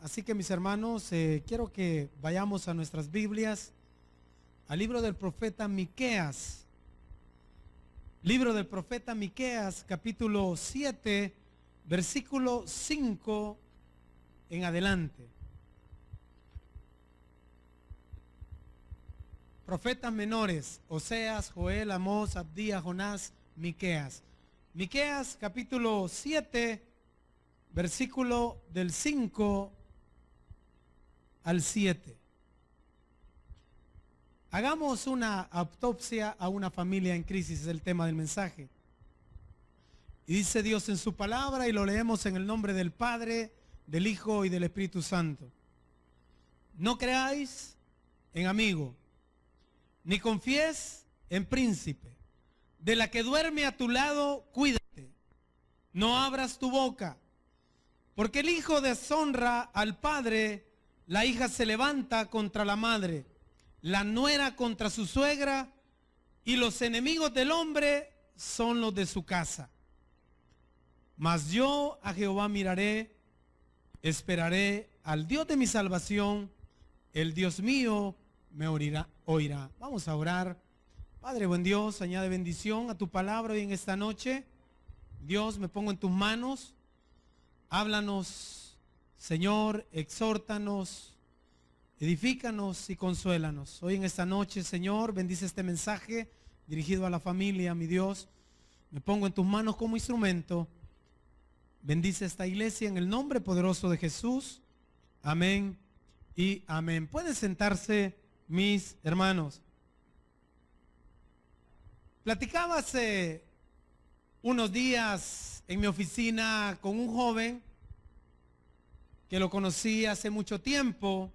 Así que mis hermanos, quiero que vayamos a nuestras Biblias, al libro del profeta Miqueas. Libro del profeta Miqueas, capítulo 7, versículo 5 en adelante. Profetas menores: Oseas, Joel, Amós, Abdías, Jonás, Miqueas. Miqueas, capítulo 7, versículo del 5 al 7. Hagamos una autopsia a una familia en crisis, es el tema del mensaje. Y dice Dios en su palabra, y lo leemos en el nombre del Padre, del Hijo y del Espíritu Santo. No creáis en amigo, ni confíes en príncipe. De la que duerme a tu lado, cuídate. No abras tu boca, porque el hijo deshonra al padre, la hija se levanta contra la madre, la nuera contra su suegra, y los enemigos del hombre son los de su casa. Mas yo a Jehová miraré, esperaré al Dios de mi salvación, el Dios mío me oirá. Vamos a orar. Padre buen Dios, añade bendición a tu palabra hoy en esta noche. Dios, me pongo en tus manos. Háblanos, Señor, exhórtanos, edifícanos y consuélanos. Hoy en esta noche, Señor, bendice este mensaje dirigido a la familia, mi Dios. Me pongo en tus manos como instrumento. Bendice esta iglesia en el nombre poderoso de Jesús. Amén y amén. Pueden sentarse, mis hermanos. Platicaba hace unos días en mi oficina con un joven que lo conocí hace mucho tiempo.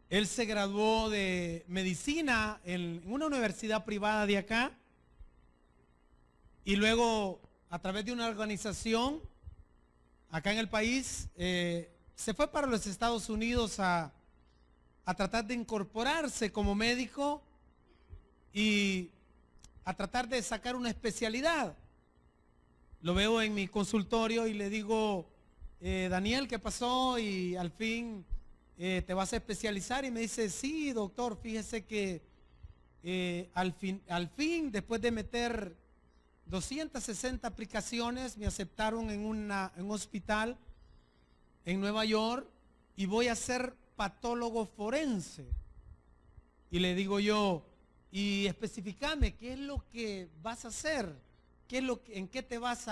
Él se graduó de medicina en una universidad privada de acá, y luego a través de una organización acá en el país se fue para los Estados Unidos a tratar de incorporarse como médico y a tratar de sacar una especialidad. Lo veo en mi consultorio y le digo, Daniel, ¿qué pasó? Y al fin te vas a especializar. Y me dice, sí, doctor, fíjese que al fin, después de meter 260 aplicaciones, me aceptaron en un hospital en Nueva York y voy a ser patólogo forense. Y le digo yo, y especificame, ¿qué es lo que vas a hacer? ¿En qué te vas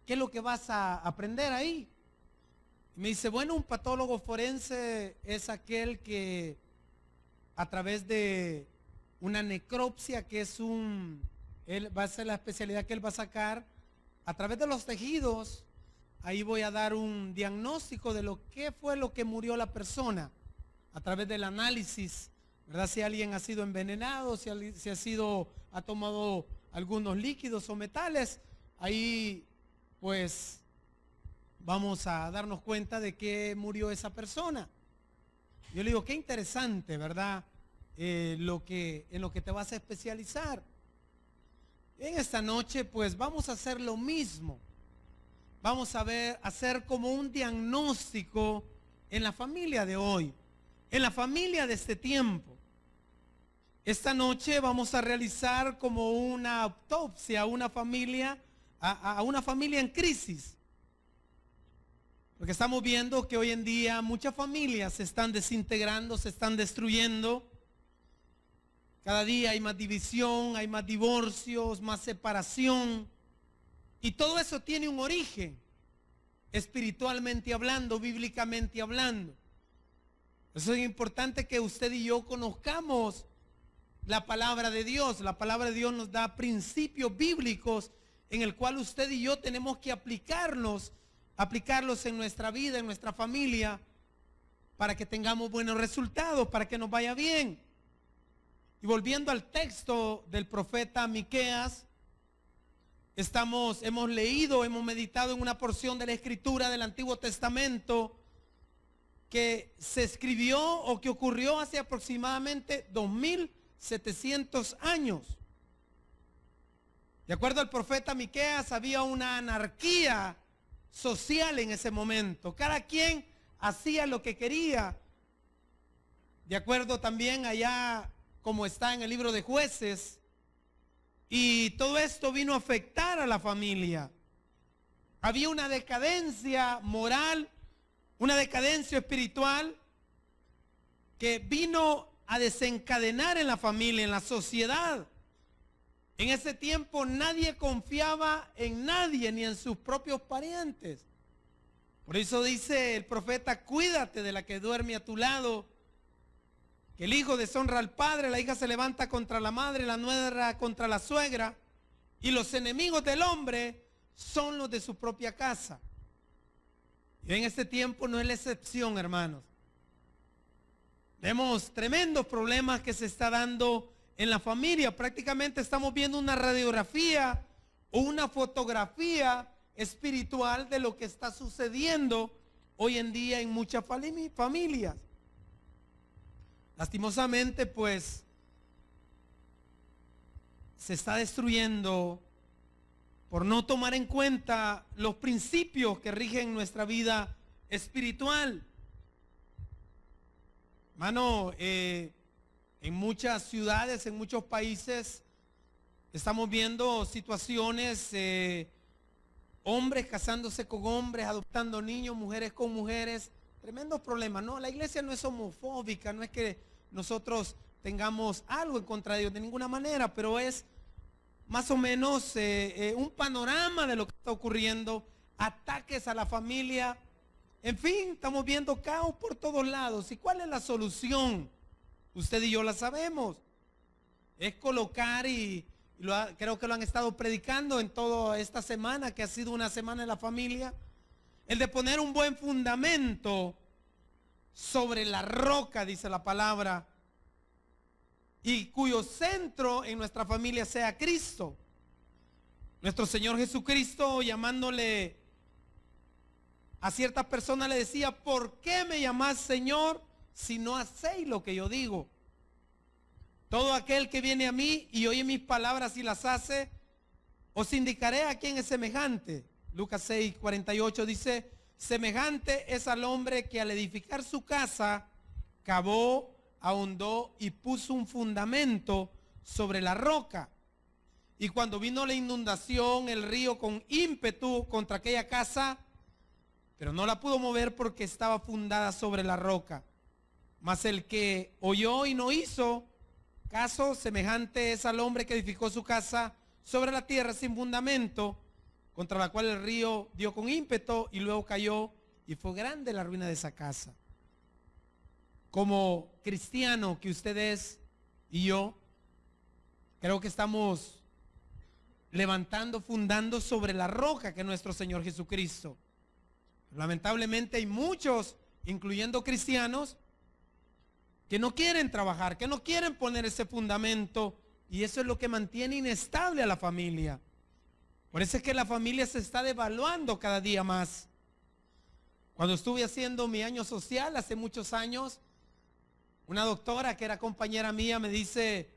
qué es lo que vas a aprender ahí? Y me dice, bueno, un patólogo forense es aquel que a través de una necropsia, que es él va a ser la especialidad que él va a sacar, a través de los tejidos, ahí voy a dar un diagnóstico de lo que fue lo que murió la persona, a través del análisis, ¿verdad? Si alguien ha sido envenenado, si ha tomado algunos líquidos o metales, ahí pues vamos a darnos cuenta de que murió esa persona. Yo le digo, qué interesante, ¿verdad? En lo que te vas a especializar. En esta noche pues vamos a hacer lo mismo. Vamos a hacer como un diagnóstico en la familia de hoy, en la familia de este tiempo. Esta noche vamos a realizar como una autopsia a una familia en crisis. Porque estamos viendo que hoy en día muchas familias se están desintegrando, se están destruyendo. Cada día hay más división, hay más divorcios, más separación. Y todo eso tiene un origen, espiritualmente hablando, bíblicamente hablando. Eso es importante que usted y yo conozcamos la palabra de Dios. La palabra de Dios nos da principios bíblicos en el cual usted y yo tenemos que aplicarlos en nuestra vida, en nuestra familia, para que tengamos buenos resultados, para que nos vaya bien. Y volviendo al texto del profeta Miqueas, hemos leído, hemos meditado en una porción de la escritura del Antiguo Testamento que se escribió o que ocurrió hace aproximadamente 2700 años. De acuerdo al profeta Miqueas, había una anarquía social en ese momento. Cada quien hacía lo que quería. De acuerdo también allá como está en el libro de Jueces. Y todo esto vino a afectar a la familia. Había una decadencia moral, una decadencia espiritual que vino a desencadenar en la familia, en la sociedad. En ese tiempo nadie confiaba en nadie, ni en sus propios parientes. Por eso dice el profeta: cuídate de la que duerme a tu lado, que el hijo deshonra al padre, la hija se levanta contra la madre, la nuera contra la suegra, y los enemigos del hombre son los de su propia casa. Y en este tiempo no es la excepción, hermanos. Vemos tremendos problemas que se está dando en la familia. Prácticamente estamos viendo una radiografía o una fotografía espiritual de lo que está sucediendo hoy en día en muchas familias. Lastimosamente, pues, se está destruyendo por no tomar en cuenta los principios que rigen nuestra vida espiritual. Hermano, en muchas ciudades, en muchos países, estamos viendo situaciones, hombres casándose con hombres, adoptando niños, mujeres con mujeres, tremendos problemas. No, la iglesia no es homofóbica, no es que nosotros tengamos algo en contra de ellos de ninguna manera, pero es más o menos un panorama de lo que está ocurriendo, ataques a la familia. En fin, estamos viendo caos por todos lados. ¿Y cuál es la solución? Usted y yo la sabemos. Es colocar, creo que lo han estado predicando en toda esta semana, que ha sido una semana de la familia, el de poner un buen fundamento sobre la roca, dice la palabra, y cuyo centro en nuestra familia sea Cristo. Nuestro Señor Jesucristo, llamándole a ciertas personas, le decía: ¿por qué me llamás Señor si no hacéis lo que yo digo? Todo aquel que viene a mí y oye mis palabras y las hace, os indicaré a quién es semejante. Lucas 6:48 dice: semejante es al hombre que al edificar su casa cavó, ahondó y puso un fundamento sobre la roca. Y cuando vino la inundación, el río con ímpetu contra aquella casa, pero no la pudo mover porque estaba fundada sobre la roca. Mas el que oyó y no hizo caso, semejante es al hombre que edificó su casa sobre la tierra sin fundamento, contra la cual el río dio con ímpetu y luego cayó, y fue grande la ruina de esa casa. Como cristiano que usted es y yo, creo que estamos levantando, fundando sobre la roca que es nuestro Señor Jesucristo. Lamentablemente hay muchos, incluyendo cristianos, que no quieren trabajar, que no quieren poner ese fundamento, y eso es lo que mantiene inestable a la familia. Por eso es que la familia se está devaluando cada día más. Cuando estuve haciendo mi año social hace muchos años, una doctora que era compañera mía me dice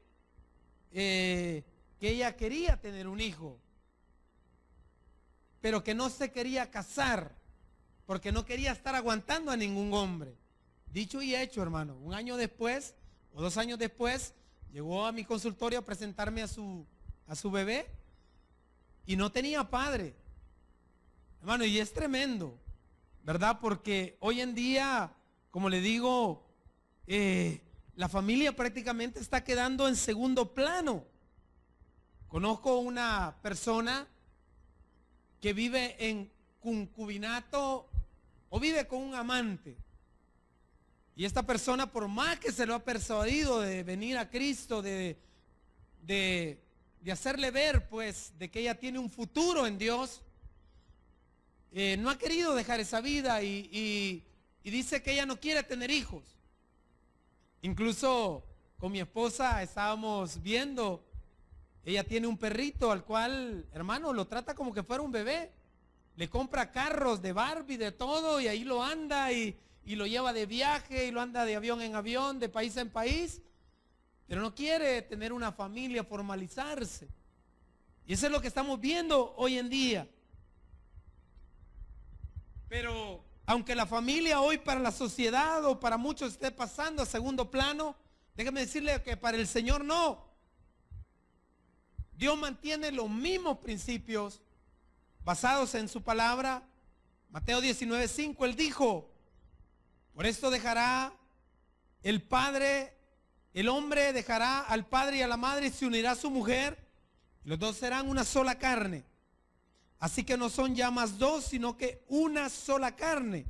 que ella quería tener un hijo, pero que no se quería casar porque no quería estar aguantando a ningún hombre. Dicho y hecho, hermano. Un año después o 2 años después llegó a mi consultorio a presentarme a su bebé y no tenía padre. Hermano, y es tremendo, ¿verdad? Porque hoy en día, como le digo, la familia prácticamente está quedando en segundo plano. Conozco una persona que vive en concubinato o vive con un amante. Y esta persona, por más que se lo ha persuadido de venir a Cristo, de hacerle ver, pues, de que ella tiene un futuro en Dios, no ha querido dejar esa vida y dice que ella no quiere tener hijos. Incluso con mi esposa estábamos viendo, ella tiene un perrito al cual, hermano, lo trata como que fuera un bebé. Le compra carros de Barbie, de todo, y ahí lo anda y lo lleva de viaje y lo anda de avión en avión, de país en país, pero no quiere tener una familia, formalizarse. Y eso es lo que estamos viendo hoy en día. Pero aunque la familia hoy para la sociedad o para muchos esté pasando a segundo plano, déjeme decirle que para el Señor no. Dios mantiene los mismos principios basados en su palabra. Mateo 19:5, Él dijo: por esto dejará el padre, el hombre dejará al padre y a la madre y se unirá a su mujer, y los dos serán una sola carne. Así que no son ya más dos, sino que una sola carne.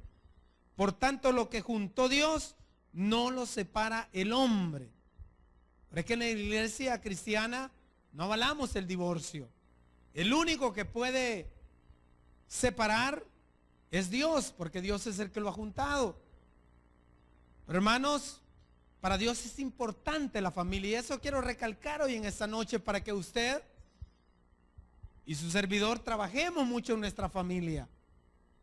Por tanto, lo que juntó Dios no lo separa el hombre. Pero es que en la iglesia cristiana no avalamos el divorcio. El único que puede separar es Dios, porque Dios es el que lo ha juntado. Pero hermanos, para Dios es importante la familia, y eso quiero recalcar hoy en esta noche, para que usted y su servidor trabajemos mucho en nuestra familia.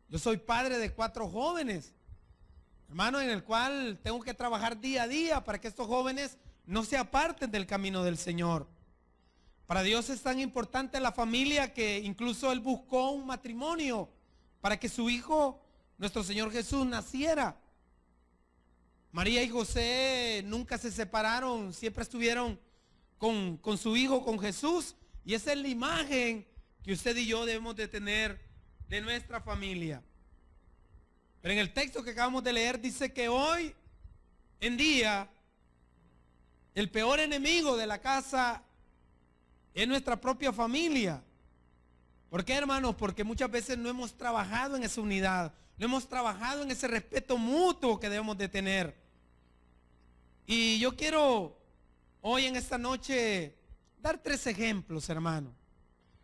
Yo soy padre de 4 jóvenes, hermano, en el cual tengo que trabajar día a día para que estos jóvenes no se aparten del camino del Señor. Para Dios es tan importante la familia que incluso Él buscó un matrimonio para que su hijo, nuestro Señor Jesús, naciera. María y José nunca se separaron, siempre estuvieron con su hijo, con Jesús, y esa es la imagen que usted y yo debemos de tener de nuestra familia. Pero en el texto que acabamos de leer dice que hoy en día el peor enemigo de la casa es nuestra propia familia. ¿Por qué, hermanos? Porque muchas veces no hemos trabajado en esa unidad, no hemos trabajado en ese respeto mutuo que debemos de tener. Y yo quiero hoy en esta noche dar 3 ejemplos, hermano.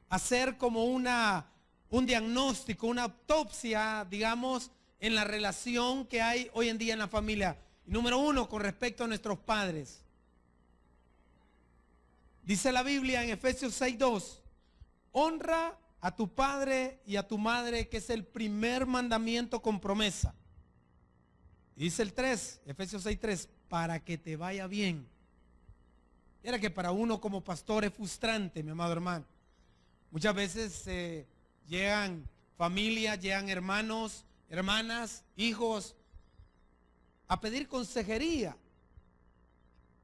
Hacer como un diagnóstico, una autopsia, digamos, en la relación que hay hoy en día en la familia. Y número 1, con respecto a nuestros padres. Dice la Biblia en Efesios 6:2, honra a tu padre y a tu madre, que es el primer mandamiento con promesa. Y dice el 3, Efesios 6:3, para que te vaya bien. Era que para uno como pastor es frustrante, mi amado hermano. Muchas veces llegan familias, llegan hermanos, hermanas, hijos a pedir consejería.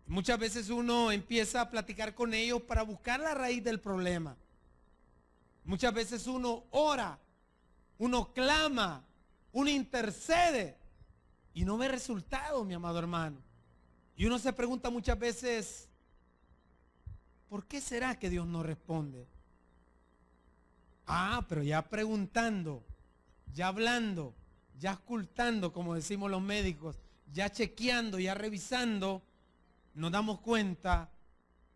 Muchas veces uno empieza a platicar con ellos para buscar la raíz del problema. Muchas veces uno ora, uno clama, uno intercede y no ve resultado, mi amado hermano. Y uno se pregunta muchas veces, ¿por qué será que Dios no responde? Pero ya preguntando, ya hablando, ya ocultando, como decimos los médicos, ya chequeando, ya revisando, nos damos cuenta.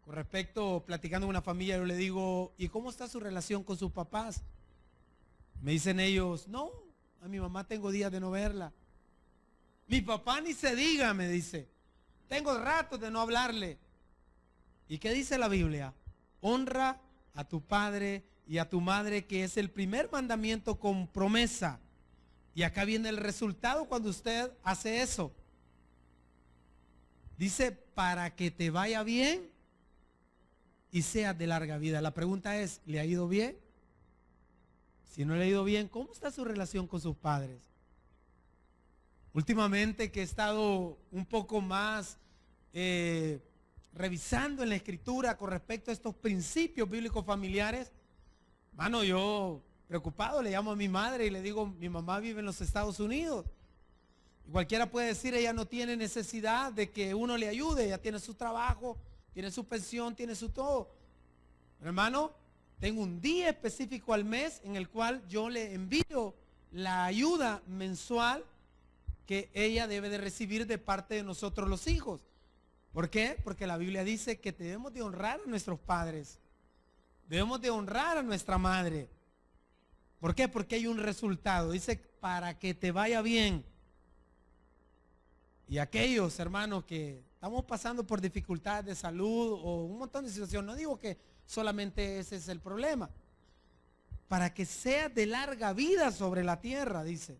Con respecto, platicando con una familia, yo le digo, ¿y cómo está su relación con sus papás? Me dicen ellos, no, a mi mamá tengo días de no verla. Mi papá ni se diga, me dice, tengo ratos de no hablarle. ¿Y qué dice la Biblia? Honra a tu padre y a tu madre, que es el primer mandamiento con promesa. Y acá viene el resultado cuando usted hace eso. Dice, para que te vaya bien y seas de larga vida. La pregunta es, ¿le ha ido bien? Si no le ha ido bien, ¿cómo está su relación con sus padres? Últimamente que he estado un poco más revisando en la escritura con respecto a estos principios bíblicos familiares, mano, yo preocupado le llamo a mi madre y le digo, mi mamá vive en los Estados Unidos. Y cualquiera puede decir, ella no tiene necesidad de que uno le ayude, ella tiene su trabajo, tiene su pensión, tiene su todo. Pero, hermano, tengo un día específico al mes en el cual yo le envío la ayuda mensual que ella debe de recibir de parte de nosotros los hijos. ¿Por qué? Porque la Biblia dice que debemos de honrar a nuestros padres. Debemos de honrar a nuestra madre. ¿Por qué? Porque hay un resultado. Dice, para que te vaya bien. Y aquellos, hermanos, que estamos pasando por dificultades de salud o un montón de situaciones, no digo que solamente ese es el problema. Para que seas de larga vida sobre la tierra, dice.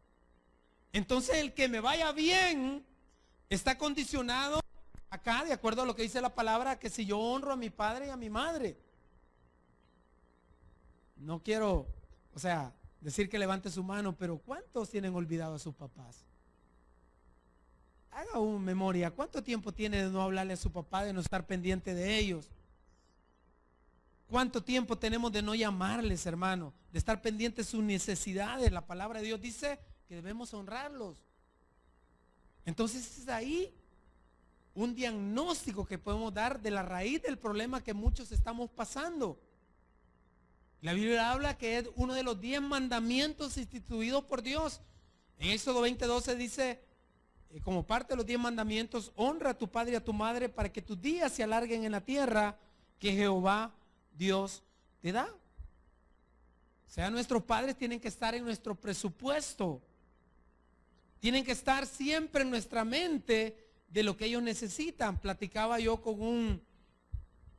Entonces el que me vaya bien está condicionado acá, de acuerdo a lo que dice la palabra, que si yo honro a mi padre y a mi madre. No quiero, decir que levante su mano, pero ¿cuántos tienen olvidado a sus papás? Haga una memoria. ¿Cuánto tiempo tiene de no hablarle a su papá, de no estar pendiente de ellos? ¿Cuánto tiempo tenemos de no llamarles, hermano? De estar pendientes de sus necesidades. La palabra de Dios dice que debemos honrarlos. Entonces es ahí un diagnóstico que podemos dar de la raíz del problema que muchos estamos pasando. La Biblia habla que es uno de los 10 mandamientos instituidos por Dios. En Éxodo 20:12 dice, como parte de los 10 mandamientos, honra a tu padre y a tu madre para que tus días se alarguen en la tierra que Jehová Dios te da. O sea, nuestros padres tienen que estar en nuestro presupuesto. Tienen que estar siempre en nuestra mente de lo que ellos necesitan. Platicaba yo con un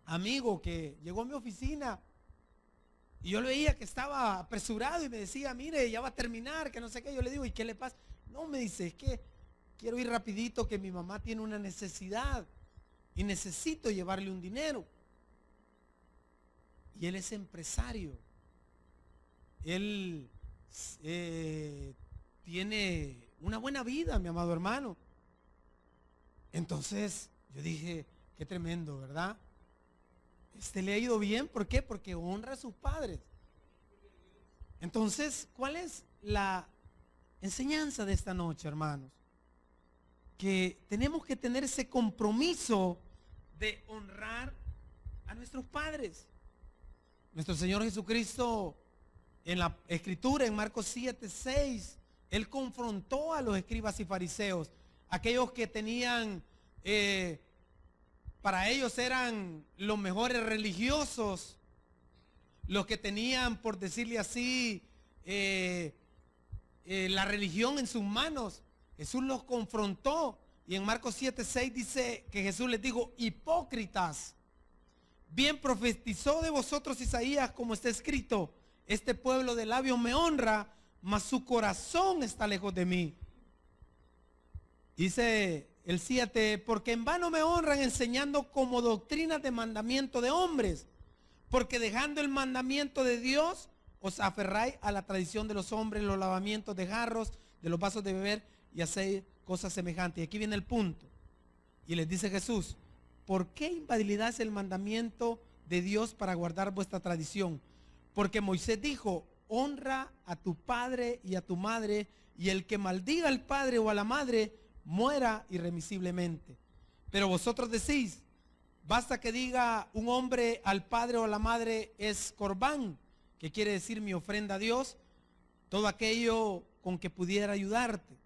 amigo que llegó a mi oficina y yo lo veía que estaba apresurado y me decía, mire, ya va a terminar, que no sé qué. Yo le digo, ¿y qué le pasa? No, me dice, es que quiero ir rapidito, que mi mamá tiene una necesidad y necesito llevarle un dinero. Y él es empresario. Él tiene una buena vida, mi amado hermano. Entonces yo dije, qué tremendo, ¿verdad? Le ha ido bien, ¿por qué? Porque honra a sus padres. Entonces, ¿cuál es la enseñanza de esta noche, hermanos? Que tenemos que tener ese compromiso de honrar a nuestros padres. Nuestro Señor Jesucristo, en la Escritura, en Marcos 7:6, Él confrontó a los escribas y fariseos, aquellos que tenían, para ellos eran los mejores religiosos, los que tenían, por decirle así, la religión en sus manos. Jesús los confrontó y en Marcos 7:6 dice que Jesús les dijo, hipócritas, bien profetizó de vosotros Isaías, como está escrito, este pueblo de labios me honra, mas su corazón está lejos de mí. Dice el 7, porque en vano me honran enseñando como doctrinas de mandamiento de hombres, porque dejando el mandamiento de Dios, os aferráis a la tradición de los hombres, los lavamientos de jarros, de los vasos de beber, y hacéis cosas semejantes. Y aquí viene el punto. Y les dice Jesús, ¿por qué invalidáis el mandamiento de Dios para guardar vuestra tradición? Porque Moisés dijo, honra a tu padre y a tu madre, y el que maldiga al padre o a la madre, muera irremisiblemente. Pero vosotros decís, basta que diga un hombre al padre o a la madre es corbán, que quiere decir mi ofrenda a Dios, todo aquello con que pudiera ayudarte,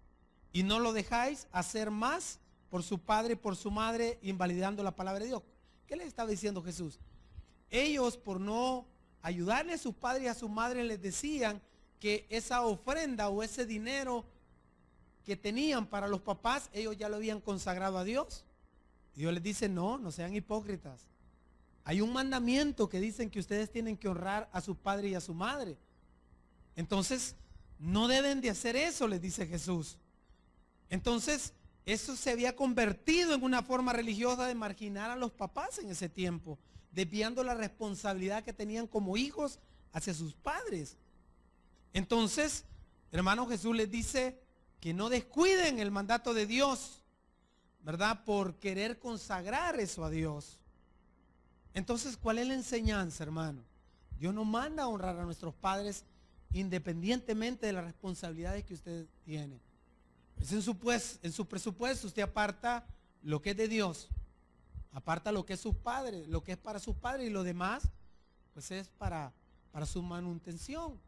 y no lo dejáis hacer más por su padre y por su madre, invalidando la palabra de Dios. ¿Qué les estaba diciendo Jesús? Ellos, por no ayudarle a sus padres y a sus madres, les decían que esa ofrenda o ese dinero que tenían para los papás, ellos ya lo habían consagrado a Dios. Y Dios les dice, no, no sean hipócritas. Hay un mandamiento que dicen que ustedes tienen que honrar a su padre y a su madre. Entonces, no deben de hacer eso, les dice Jesús. Entonces, eso se había convertido en una forma religiosa de marginar a los papás en ese tiempo, desviando la responsabilidad que tenían como hijos hacia sus padres. Entonces, hermano, Jesús les dice que no descuiden el mandato de Dios, ¿verdad? Por querer consagrar eso a Dios. Entonces, ¿cuál es la enseñanza, hermano? Dios nos manda a honrar a nuestros padres independientemente de las responsabilidades que usted tiene. Es en su presupuesto usted aparta lo que es de Dios, aparta lo que es sus padres, lo que es para sus padres, y lo demás pues es para su manutención.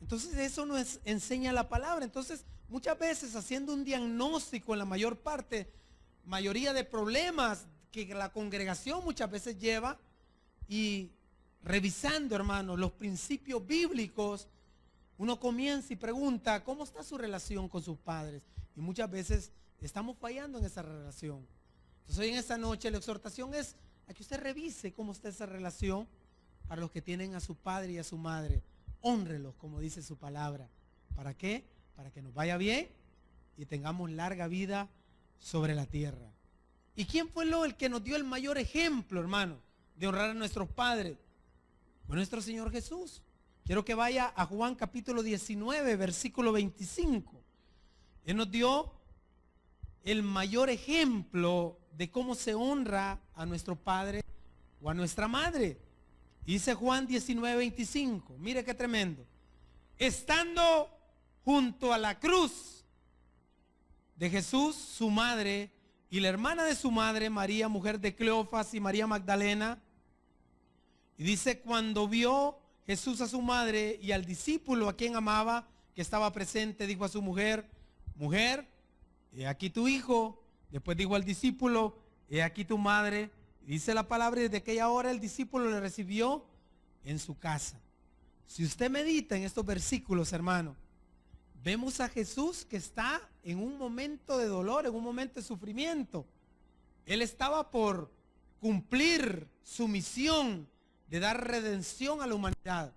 Entonces eso nos enseña la palabra. Entonces muchas veces, haciendo un diagnóstico en la mayoría de problemas que la congregación muchas veces lleva, y revisando, hermano, los principios bíblicos, uno comienza y pregunta, ¿cómo está su relación con sus padres? Y muchas veces estamos fallando en esa relación. Entonces hoy en esta noche la exhortación es a que usted revise cómo está esa relación para los que tienen a su padre y a su madre. Hónrelos, como dice su palabra. ¿Para qué? Para que nos vaya bien y tengamos larga vida sobre la tierra. ¿Y quién fue el que nos dio el mayor ejemplo, hermano, de honrar a nuestros padres? Fue nuestro Señor Jesús. Quiero que vaya a Juan capítulo 19, versículo 25. Él nos dio el mayor ejemplo de cómo se honra a nuestro padre o a nuestra madre. Dice Juan 19, 25. Mire qué tremendo. Estando junto a la cruz de Jesús, su madre y la hermana de su madre, María, mujer de Cleofas, y María Magdalena. Y dice, cuando vio Jesús a su madre y al discípulo a quien amaba, que estaba presente, dijo a su mujer, mujer, he aquí tu hijo. Después dijo al discípulo, he aquí tu madre. Y dice la palabra, y desde aquella hora el discípulo le recibió en su casa. Si usted medita en estos versículos, hermano, vemos a Jesús que está en un momento de dolor, en un momento de sufrimiento. Él estaba por cumplir su misión de dar redención a la humanidad.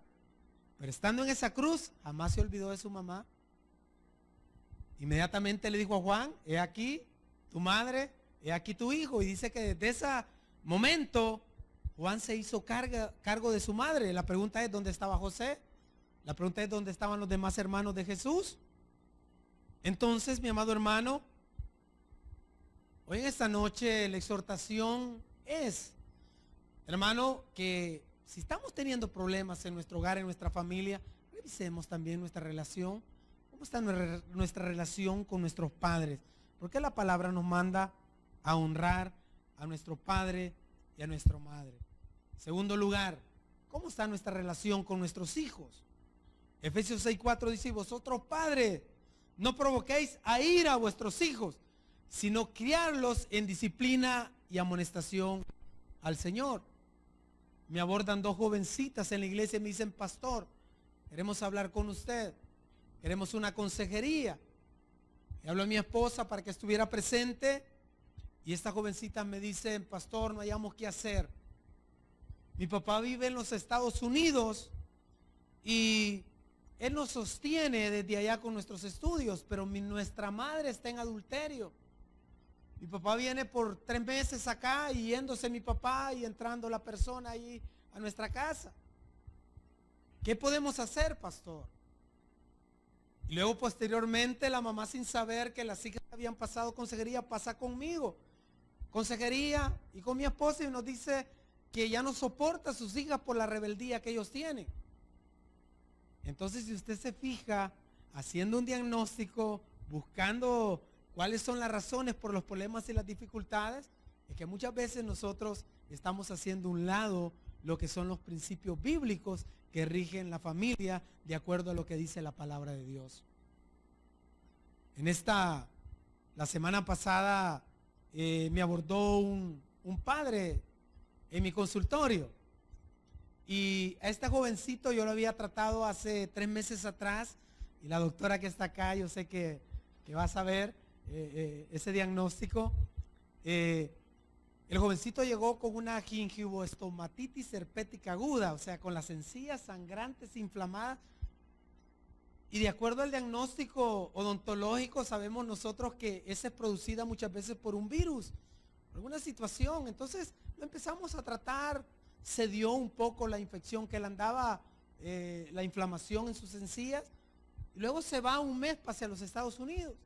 Pero estando en esa cruz, jamás se olvidó de su mamá. Inmediatamente le dijo a Juan, he aquí tu madre, he aquí tu hijo. Y dice que desde ese momento Juan se hizo cargo de su madre. La pregunta es, ¿dónde estaba José? La pregunta es, ¿dónde estaban los demás hermanos de Jesús? Entonces, mi amado hermano, hoy en esta noche la exhortación es, hermano, que si estamos teniendo problemas en nuestro hogar, en nuestra familia, revisemos también nuestra relación. ¿Cómo está nuestra relación con nuestros padres? Porque la palabra nos manda a honrar a nuestro padre y a nuestra madre. En segundo lugar, ¿cómo está nuestra relación con nuestros hijos? Efesios 6:4 dice, vosotros padres, no provoquéis a ira a vuestros hijos, sino criarlos en disciplina y amonestación al Señor. Me abordan dos jovencitas en la iglesia y me dicen, pastor, queremos hablar con usted, queremos una consejería. Y hablo a mi esposa para que estuviera presente y estas jovencitas me dicen, pastor, no hayamos qué hacer. Mi papá vive en los Estados Unidos y él nos sostiene desde allá con nuestros estudios, pero nuestra madre está en adulterio. Mi papá viene por 3 meses acá y yéndose mi papá y entrando la persona ahí a nuestra casa. ¿Qué podemos hacer, pastor? Y luego posteriormente la mamá, sin saber que las hijas habían pasado consejería, pasa conmigo. Consejería y con mi esposa y nos dice que ya no soporta a sus hijas por la rebeldía que ellos tienen. Entonces, si usted se fija, haciendo un diagnóstico, buscando cuáles son las razones por los problemas y las dificultades, es que muchas veces nosotros estamos haciendo a un lado lo que son los principios bíblicos que rigen la familia de acuerdo a lo que dice la palabra de Dios. La semana pasada me abordó un padre en mi consultorio. Y a este jovencito yo lo había tratado hace 3 meses atrás, y la doctora que está acá, yo sé que va a saber ese diagnóstico. El jovencito llegó con una gingivoestomatitis herpética aguda, o sea, con las encías sangrantes, inflamadas. Y de acuerdo al diagnóstico odontológico, sabemos nosotros que esa es producida muchas veces por un virus, por alguna situación. Entonces lo empezamos a tratar. Se dio un poco la infección que él andaba, la inflamación en sus encías, y luego se va un mes hacia los Estados Unidos.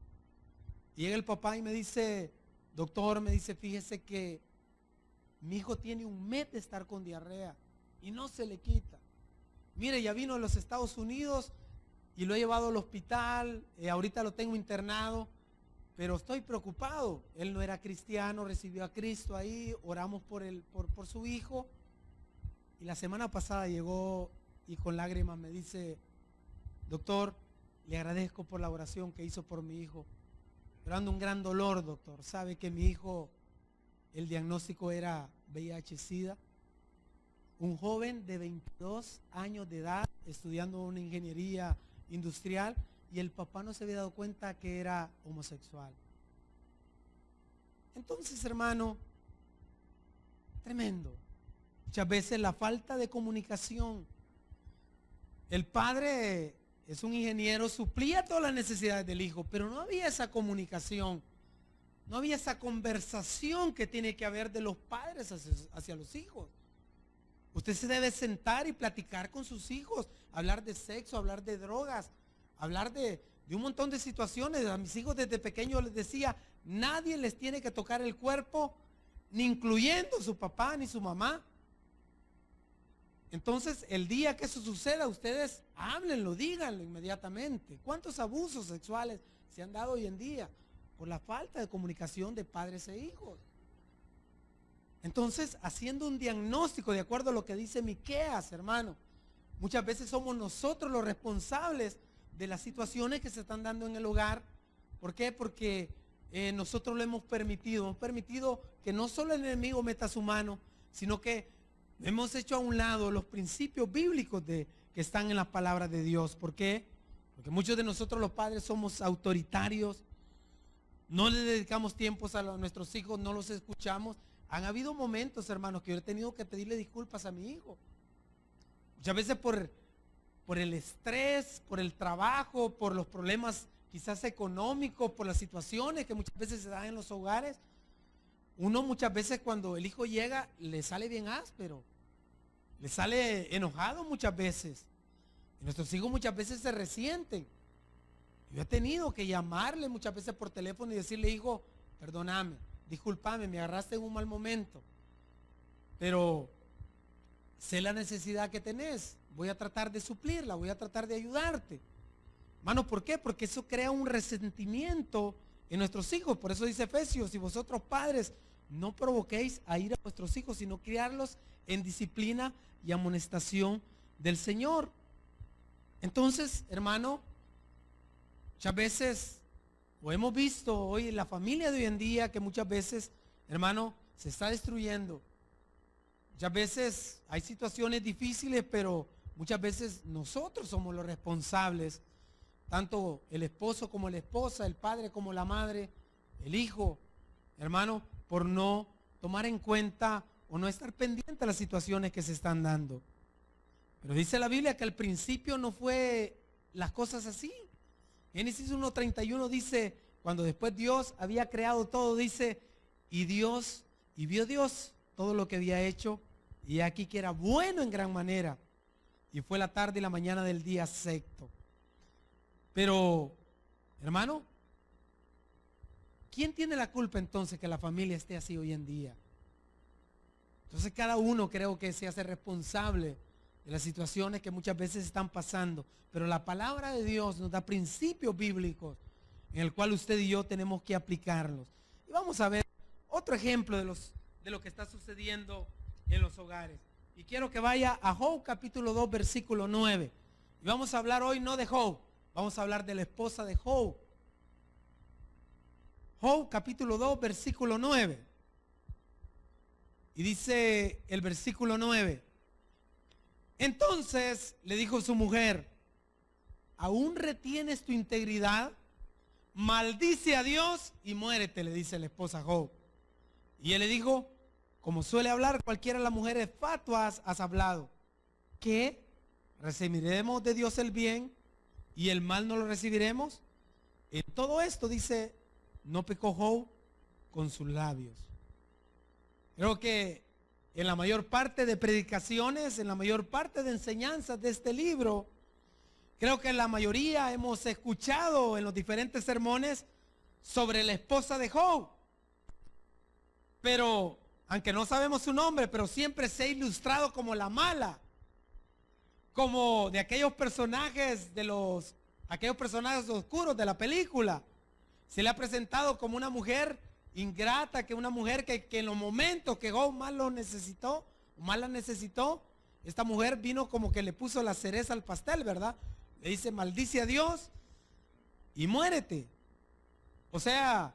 Y llega el papá y me dice, doctor, me dice, fíjese que mi hijo tiene 1 mes de estar con diarrea y no se le quita. Mire, ya vino a los Estados Unidos y lo he llevado al hospital, ahorita lo tengo internado, pero estoy preocupado. Él no era cristiano, recibió a Cristo ahí, oramos por su hijo. Y la semana pasada llegó y con lágrimas me dice, doctor, le agradezco por la oración que hizo por mi hijo, pero ando un gran dolor, doctor. Sabe que mi hijo, el diagnóstico era VIH-Sida, un joven de 22 años de edad, estudiando una ingeniería industrial, y el papá no se había dado cuenta que era homosexual. Entonces, hermano, tremendo. Muchas veces la falta de comunicación. El padre es un ingeniero, suplía todas las necesidades del hijo, pero no había esa comunicación, no había esa conversación que tiene que haber de los padres hacia los hijos. Usted se debe sentar y platicar con sus hijos, hablar de sexo, hablar de drogas, hablar de un montón de situaciones. A mis hijos desde pequeños les decía, nadie les tiene que tocar el cuerpo, ni incluyendo su papá ni su mamá. Entonces, el día que eso suceda, ustedes háblenlo, díganlo inmediatamente. ¿Cuántos abusos sexuales se han dado hoy en día por la falta de comunicación de padres e hijos? Entonces, haciendo un diagnóstico de acuerdo a lo que dice Miqueas, hermano, muchas veces somos nosotros los responsables de las situaciones que se están dando en el hogar. ¿Por qué? Porque nosotros lo hemos permitido que no solo el enemigo meta su mano, sino que hemos hecho a un lado los principios bíblicos que están en la palabra de Dios. ¿Por qué? Porque muchos de nosotros los padres somos autoritarios, no le dedicamos tiempos a nuestros hijos, no los escuchamos. Han habido momentos, hermanos, que yo he tenido que pedirle disculpas a mi hijo. Muchas veces por el estrés, por el trabajo, por los problemas quizás económicos, por las situaciones que muchas veces se dan en los hogares. Uno muchas veces cuando el hijo llega le sale bien áspero, le sale enojado muchas veces. Y nuestros hijos muchas veces se resienten. Yo he tenido que llamarle muchas veces por teléfono y decirle, hijo, perdóname, discúlpame, me agarraste en un mal momento, pero sé la necesidad que tenés, voy a tratar de suplirla, voy a tratar de ayudarte. Hermano, ¿por qué? Porque eso crea un resentimiento en nuestros hijos. Por eso dice Efesios, si vosotros padres no provoquéis a ir a vuestros hijos, sino criarlos en disciplina y amonestación del Señor. Entonces, hermano, muchas veces, o hemos visto hoy en la familia de hoy en día, que muchas veces, hermano, se está destruyendo. Muchas veces hay situaciones difíciles, pero muchas veces nosotros somos los responsables, tanto el esposo como la esposa, el padre como la madre, el hijo, hermano, por no tomar en cuenta o no estar pendiente de las situaciones que se están dando. Pero dice la Biblia que al principio no fue las cosas así. Génesis 1:31 dice, cuando después Dios había creado todo, dice, y vio Dios todo lo que había hecho, y aquí que era bueno en gran manera, y fue la tarde y la mañana del día sexto. Pero, hermano, ¿quién tiene la culpa entonces que la familia esté así hoy en día? Entonces cada uno creo que se hace responsable de las situaciones que muchas veces están pasando, pero la palabra de Dios nos da principios bíblicos en el cual usted y yo tenemos que aplicarlos. Y vamos a ver otro ejemplo de lo que está sucediendo en los hogares. Y quiero que vaya a Job capítulo 2 versículo 9. Y vamos a hablar hoy no de Job, vamos a hablar de la esposa de Job. Job capítulo 2 versículo 9. Y dice el versículo 9. Entonces le dijo su mujer, ¿aún retienes tu integridad? Maldice a Dios y muérete, le dice la esposa a Job. Y él le dijo, como suele hablar cualquiera de las mujeres fatuas, has hablado. ¿Qué? ¿Recibiremos de Dios el bien y el mal no lo recibiremos? En todo esto dice, no pecó Job con sus labios. Creo que en la mayor parte de predicaciones, en la mayor parte de enseñanzas de este libro, creo que la mayoría hemos escuchado en los diferentes sermones sobre la esposa de Job. Pero, aunque no sabemos su nombre, pero siempre se ha ilustrado como la mala, como de aquellos personajes oscuros de la película. Se le ha presentado como una mujer ingrata, que una mujer que en los momentos que Job más lo necesitó, más la necesitó, esta mujer vino como que le puso la cereza al pastel, ¿verdad? Le dice, maldice a Dios y muérete. O sea,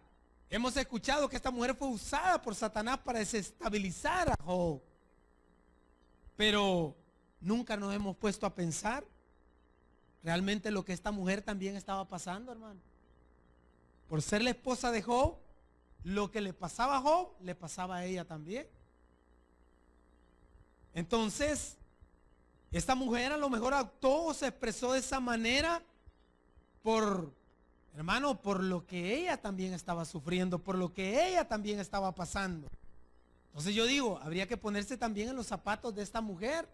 hemos escuchado que esta mujer fue usada por Satanás para desestabilizar a Job. Pero nunca nos hemos puesto a pensar realmente lo que esta mujer también estaba pasando, hermano. Por ser la esposa de Job, lo que le pasaba a Job, le pasaba a ella también. Entonces, esta mujer a lo mejor actuó o se expresó de esa manera por lo que ella también estaba sufriendo, por lo que ella también estaba pasando. Entonces yo digo, habría que ponerse también en los zapatos de esta mujer.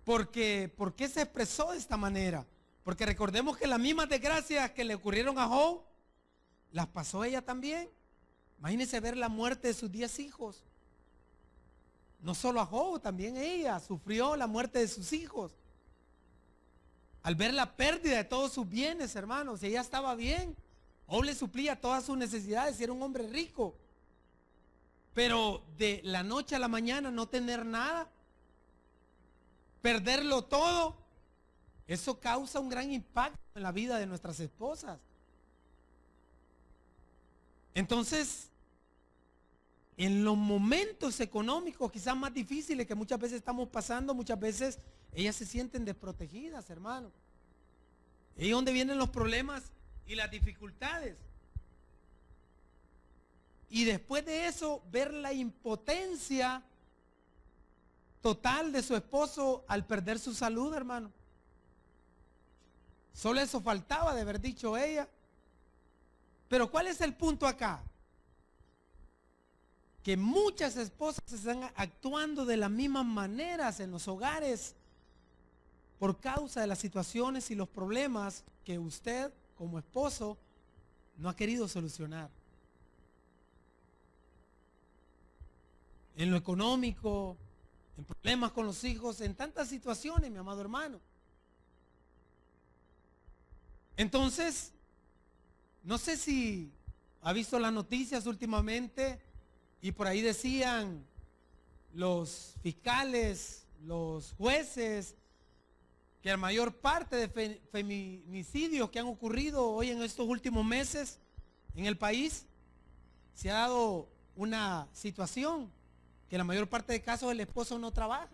Porque, ¿por qué se expresó de esta manera? Porque recordemos que las mismas desgracias que le ocurrieron a Job, las pasó ella también. Imagínense ver la muerte de sus 10 hijos. No solo a Job, también ella sufrió la muerte de sus hijos. Al ver la pérdida de todos sus bienes, hermanos, ella estaba bien. Job le suplía todas sus necesidades y era un hombre rico. Pero de la noche a la mañana no tener nada, perderlo todo, eso causa un gran impacto en la vida de nuestras esposas. Entonces, en los momentos económicos quizás más difíciles que muchas veces estamos pasando, muchas veces ellas se sienten desprotegidas, hermano. Ahí es donde vienen los problemas y las dificultades. Y después de eso, ver la impotencia total de su esposo al perder su salud, hermano. Solo eso faltaba de haber dicho ella. Pero ¿cuál es el punto acá? Que muchas esposas están actuando de las mismas maneras en los hogares por causa de las situaciones y los problemas que usted como esposo no ha querido solucionar. En lo económico, en problemas con los hijos, en tantas situaciones, mi amado hermano. Entonces, no sé si ha visto las noticias últimamente y por ahí decían los fiscales, los jueces, que la mayor parte de feminicidios que han ocurrido hoy en estos últimos meses en el país, se ha dado una situación que la mayor parte de casos el esposo no trabaja.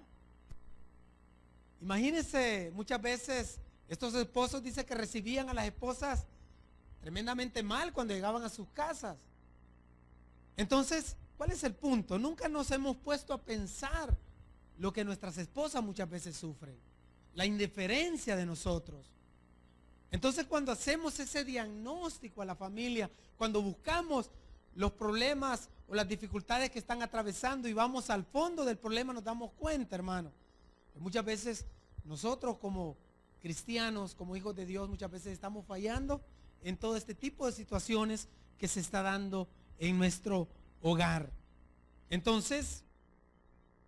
Imagínense, muchas veces estos esposos dicen que recibían a las esposas tremendamente mal cuando llegaban a sus casas. Entonces, ¿cuál es el punto? Nunca nos hemos puesto a pensar lo que nuestras esposas muchas veces sufren, la indiferencia de nosotros. Entonces, cuando hacemos ese diagnóstico a la familia, cuando buscamos los problemas o las dificultades que están atravesando y vamos al fondo del problema, nos damos cuenta, hermano, que muchas veces nosotros como cristianos, como hijos de Dios, muchas veces estamos fallando en todo este tipo de situaciones que se está dando en nuestro hogar. Entonces,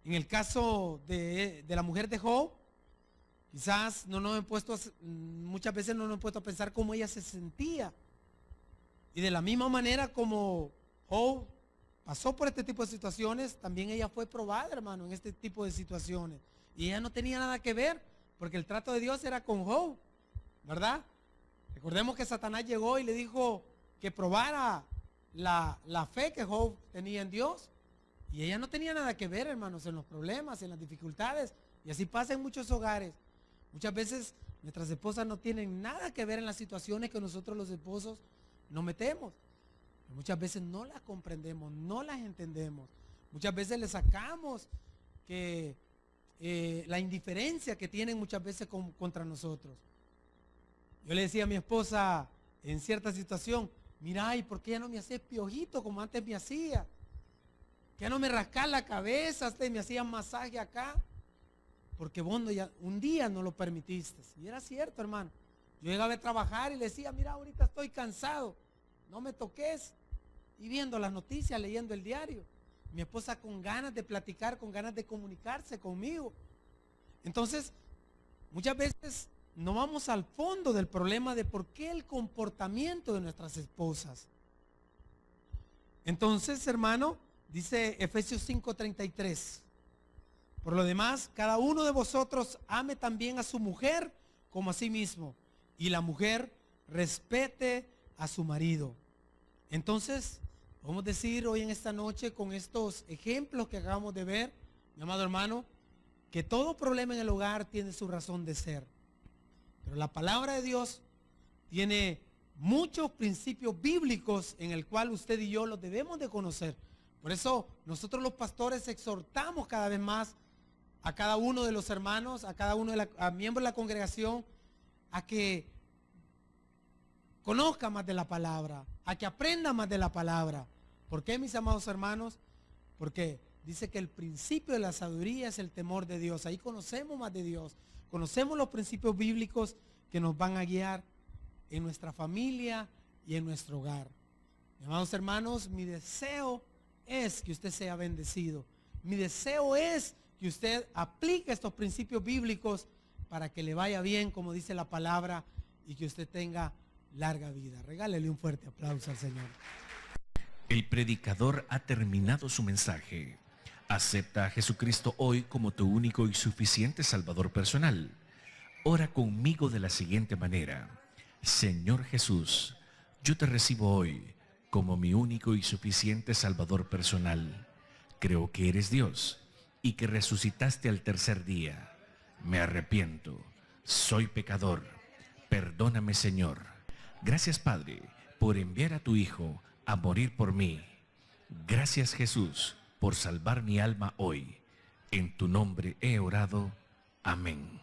en el caso de la mujer de Job, quizás muchas veces no nos hemos puesto a pensar cómo ella se sentía. Y de la misma manera como Job pasó por este tipo de situaciones, también ella fue probada, hermano, en este tipo de situaciones. Y ella no tenía nada que ver, porque el trato de Dios era con Job, ¿verdad? Recordemos que Satanás llegó y le dijo que probara la fe que Job tenía en Dios. Y ella no tenía nada que ver, hermanos, en los problemas, en las dificultades. Y así pasa en muchos hogares. Muchas veces nuestras esposas no tienen nada que ver en las situaciones que nosotros los esposos nos metemos. Muchas veces no las comprendemos, no las entendemos. Muchas veces le sacamos que la indiferencia que tienen muchas veces contra nosotros. Yo le decía a mi esposa en cierta situación, mira, ¿y por qué ya no me haces piojito como antes me hacía? Que ya no me rascas la cabeza, hasta me hacías masaje acá. Porque vos un día no lo permitiste. Y era cierto, hermano. Yo llegaba a trabajar y le decía, mira, ahorita estoy cansado, no me toques. Y viendo las noticias, leyendo el diario. Mi esposa con ganas de platicar, con ganas de comunicarse conmigo. Entonces, muchas veces no vamos al fondo del problema de por qué el comportamiento de nuestras esposas. Entonces, hermano, dice Efesios 5:33. Por lo demás, cada uno de vosotros ame también a su mujer como a sí mismo, y la mujer respete a su marido. Entonces, vamos a decir hoy en esta noche con estos ejemplos que acabamos de ver, mi amado hermano, que todo problema en el hogar tiene su razón de ser. Pero la palabra de Dios tiene muchos principios bíblicos en el cual usted y yo los debemos de conocer. Por eso nosotros los pastores exhortamos cada vez más a cada uno de los hermanos, a cada uno de los miembros de la congregación, a que conozca más de la palabra, a que aprenda más de la palabra. ¿Por qué, mis amados hermanos? porque dice que el principio de la sabiduría es el temor de Dios. Ahí conocemos más de Dios, conocemos los principios bíblicos que nos van a guiar en nuestra familia y en nuestro hogar. Amados hermanos, mi deseo es que usted sea bendecido. Mi deseo es que usted aplique estos principios bíblicos para que le vaya bien, como dice la palabra, y que usted tenga larga vida. Regálele un fuerte aplauso al Señor. El predicador ha terminado su mensaje. Acepta a Jesucristo hoy como tu único y suficiente Salvador personal. Ora conmigo de la siguiente manera. Señor Jesús, yo te recibo hoy como mi único y suficiente Salvador personal. Creo que eres Dios y que resucitaste al tercer día. Me arrepiento. Soy pecador. Perdóname, Señor. Gracias, Padre, por enviar a tu Hijo a morir por mí. Gracias, Jesús, por salvar mi alma hoy. En tu nombre he orado. Amén.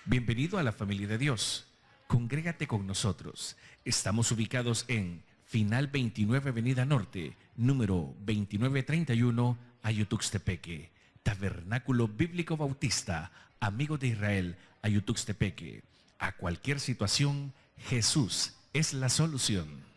Bienvenido a la familia de Dios. Congrégate con nosotros. Estamos ubicados en Final 29 Avenida Norte, número 2931, Ayutuxtepeque. Tabernáculo Bíblico Bautista, Amigos de Israel, Ayutuxtepeque. A cualquier situación, Jesús es la solución.